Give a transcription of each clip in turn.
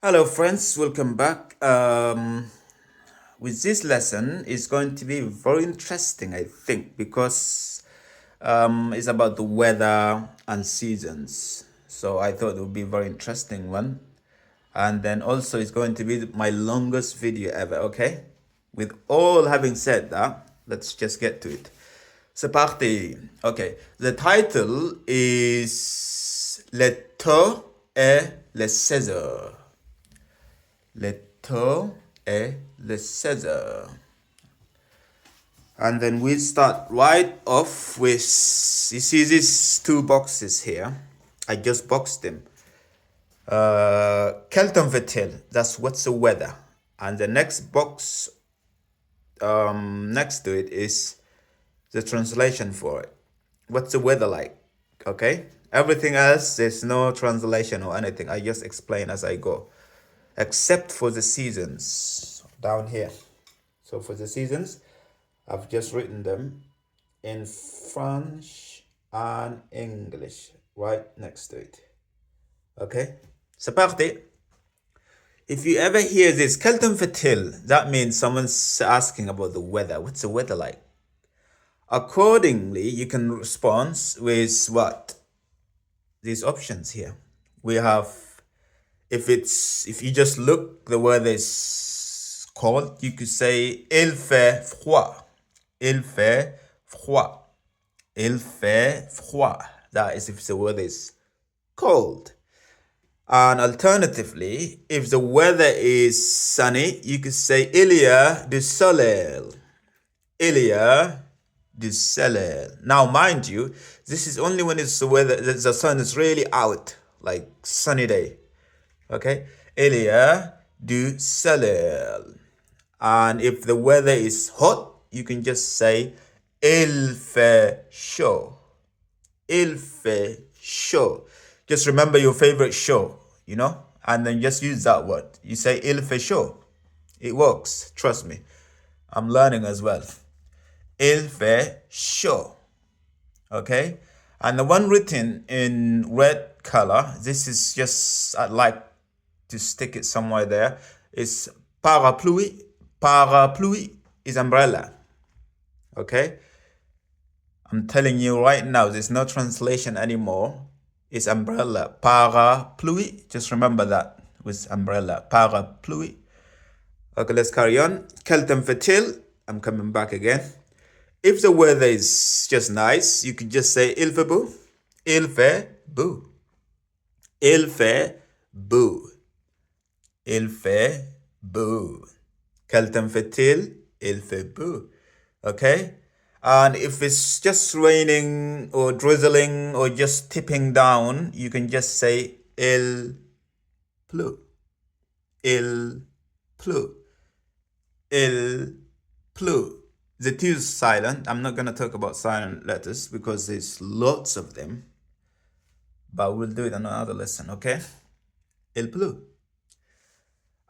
Hello, friends. Welcome back. With this lesson, it's going to be very interesting, I think, because it's about the weather and seasons. So I thought it would be a very interesting one. And then also, it's going to be my longest video ever, okay? With all having said that, let's just get to it. C'est parti. Okay. The title is Le Taux et le César. Le Taux et le César. And then we start right off with, you see these two boxes here? I just boxed them. Quel temps fait-il? That's what's the weather. And the next box next to it is the translation for it. What's the weather like? Okay? Everything else, there's no translation or anything. I just explain as I go. Except for the seasons down here. So for the seasons, I've just written them in French and English right next to it. Okay? C'est parti. If you ever hear this, quel temps fait-il? That means someone's asking about the weather. What's the weather like? Accordingly, you can respond with what? These options here. We have, if you just look, the word is cold, you could say il fait froid. Il fait froid. Il fait froid. That is if the weather is cold. And alternatively, if the weather is sunny, you could say il y a du soleil. Il y a du soleil. Now, mind you, this is only when it's the weather, the sun is really out, like sunny day. Okay? Il y a du soleil. And if the weather is hot, you can just say il fait chaud. Il fait chaud. Just remember your favorite show, and then just use that word. You say il fait chaud. It works. Trust me. I'm learning as well. Il fait chaud. Okay? And the one written in red color, this is just, I'd like to stick it somewhere there. It's parapluie. Parapluie is umbrella. Okay? I'm telling you right now, there's no translation anymore. It's umbrella. Parapluie. Just remember that with umbrella. Parapluie. Okay, let's carry on. Quel temps fait-il? I'm coming back again. If the weather is just nice, you could just say il fait beau. Il fait beau. Il fait beau. Il fait beau. Quel temps fait-il? Il fait beau. Okay? And if it's just raining or drizzling or just tipping down, you can just say il pleut. Il pleut. Il pleut. The T is silent. I'm not going to talk about silent letters because there's lots of them. But we'll do it in another lesson, okay? Il pleut.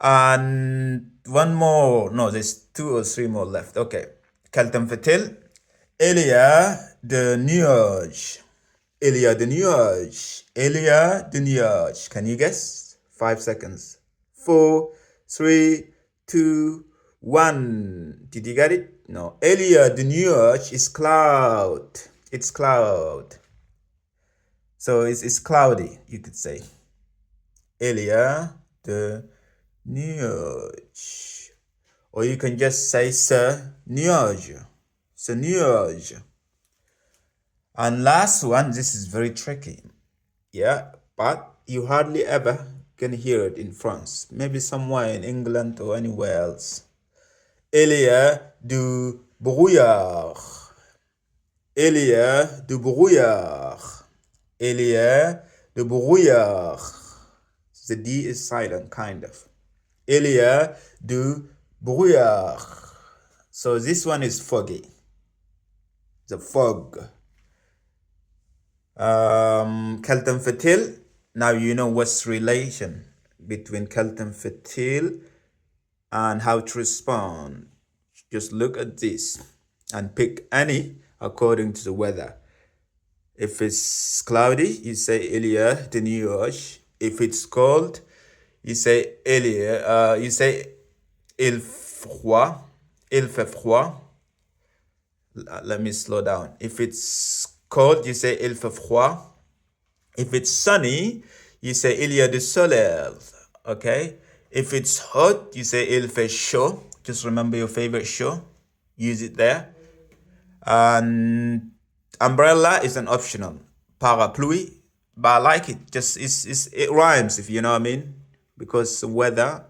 And one more. No, there's 2 or 3 more left. Okay. Quel temps fait-il? Il y a de nuages. Il y a de nuages. Il y a de nuages. Can you guess? 5 seconds. 4, 3, 2, 1. Did you get it? No. Il y a de nuages is cloud. It's cloud. So it's cloudy, you could say. Il y a de nuages. Or you can just say ce nuage. Ce nuage. And last one, this is very tricky. Yeah, but you hardly ever can hear it in France. Maybe somewhere in England or anywhere else. Il y a du brouillard. Il y a du brouillard. Il y a du brouillard. The D is silent, kind of. Il y a du brouillard. So this one is foggy. The fog. Quel temps fait-il? Now you know what's relation between quel temps fait-il and how to respond. Just look at this and pick any according to the weather. If it's cloudy, you say il y a de nuages. If it's cold, you say you say il froid, il fait froid. Let me slow down. If it's cold, you say il fait froid. If it's sunny, you say il y a du soleil. Okay? If it's hot, you say il fait chaud. Just remember your favorite show. Use it there. And umbrella is an optional. Parapluie, but I like it. Just it rhymes, if you know what I mean. Because weather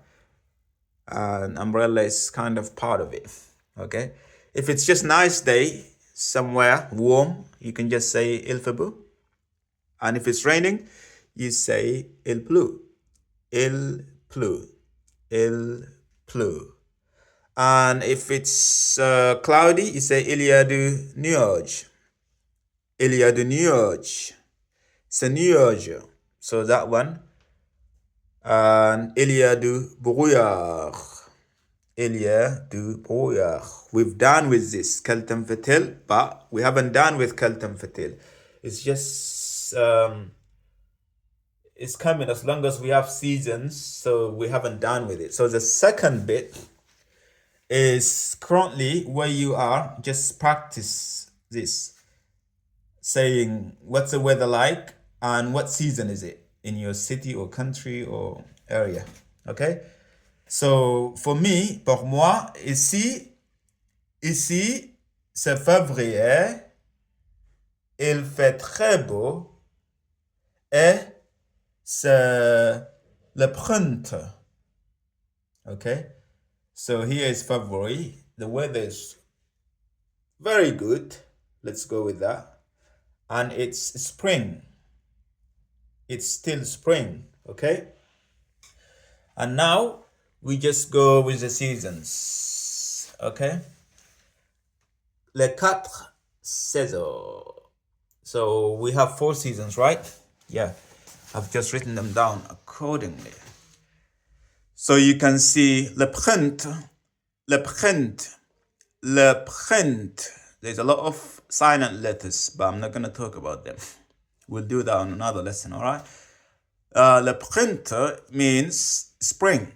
and umbrella is kind of part of it. Okay? If it's just nice day somewhere warm, you can just say il fait beau. And if it's raining, you say il pleut. Il pleut. Il pleut. And if it's cloudy, you say il y a du nuage. Il y a du nuage. It's a nuage. So that one. And il y a du brouillard. Il y a du brouillard. We've done with this, Kaltam Fatil, but we haven't done with Kaltam Fatil. It's just, it's coming as long as we have seasons, so we haven't done with it. So the second bit is currently where you are, just practice this. Saying, what's the weather like and what season is it in your city or country or area. Okay? So, for me, pour moi, ici, c'est février, il fait très beau et c'est le printemps. Okay? So here is February. The weather is very good. Let's go with that. And it's spring. It's still spring, okay? And now we just go with the seasons, okay? Les quatre saisons. So we have 4 seasons, right? Yeah, I've just written them down accordingly. So you can see le printemps. There's a lot of silent letters, but I'm not going to talk about them. We'll do that on another lesson, all right? Le printemps means spring.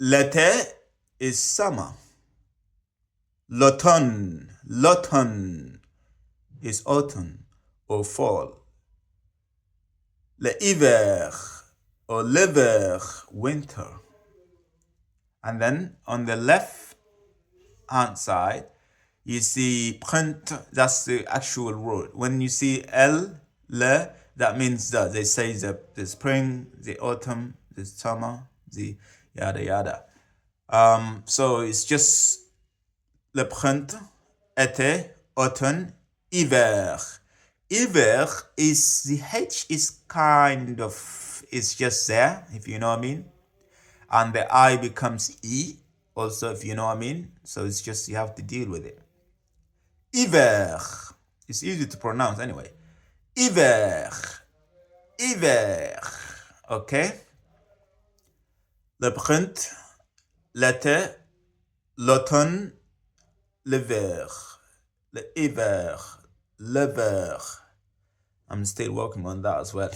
L'été is summer. L'automne is autumn or fall. L'hiver or l'hiver, winter. And then on the left hand side, you see printemps, that's the actual word. When you see le, that means that they say the spring, the autumn, the summer, the yada yada. So it's just le printemps, été, automne, hiver. Hiver is, the H is kind of, it's just there, if you know what I mean. And the I becomes E, also, if you know what I mean. So it's just, you have to deal with it. Hiver. It's easy to pronounce anyway. Hiver. Okay? Le printemps, l'été, l'automne, l'hiver. L'hiver. I'm still working on that as well.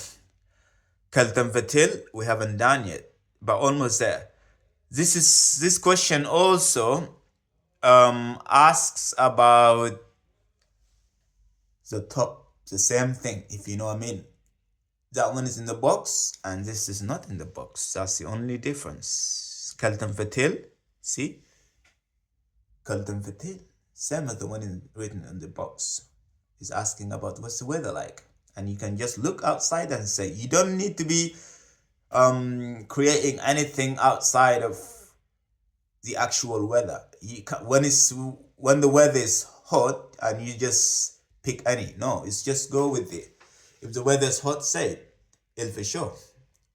Kaltam Fatil, we haven't done yet, but almost there. This question also asks about the top, the same thing, if you know what I mean. That one is in the box, and this is not in the box. That's the only difference. Kaltam Fatil, see? Kaltam Fatil, same as the one written in the box. Is asking about what's the weather like. And you can just look outside and say, you don't need to be creating anything outside of the actual weather. You can, when the weather is hot and you just pick any. No, it's just go with it. If the weather is hot, say it. Il fait chaud.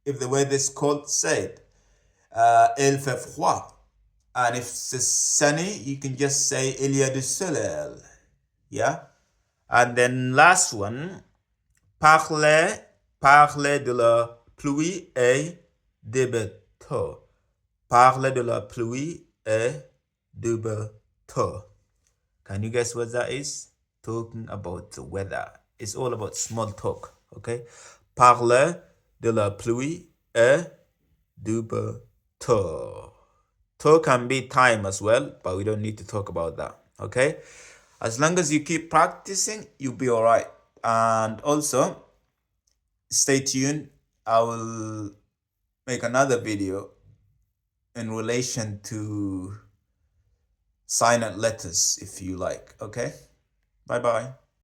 If the weather is cold, say it. Il fait froid. And if it's sunny, you can just say il y a du soleil. Yeah? And then last one, parler de la pluie et du bateau. Parler de la pluie et du bateau. Can you guess what that is? Talking about the weather. It's all about small talk, okay? Parler de la pluie et Duba to. To can be time as well, but we don't need to talk about that. Okay? As long as you keep practicing, you'll be all right. And also, stay tuned. I will make another video in relation to silent letters if you like. Okay? Bye bye.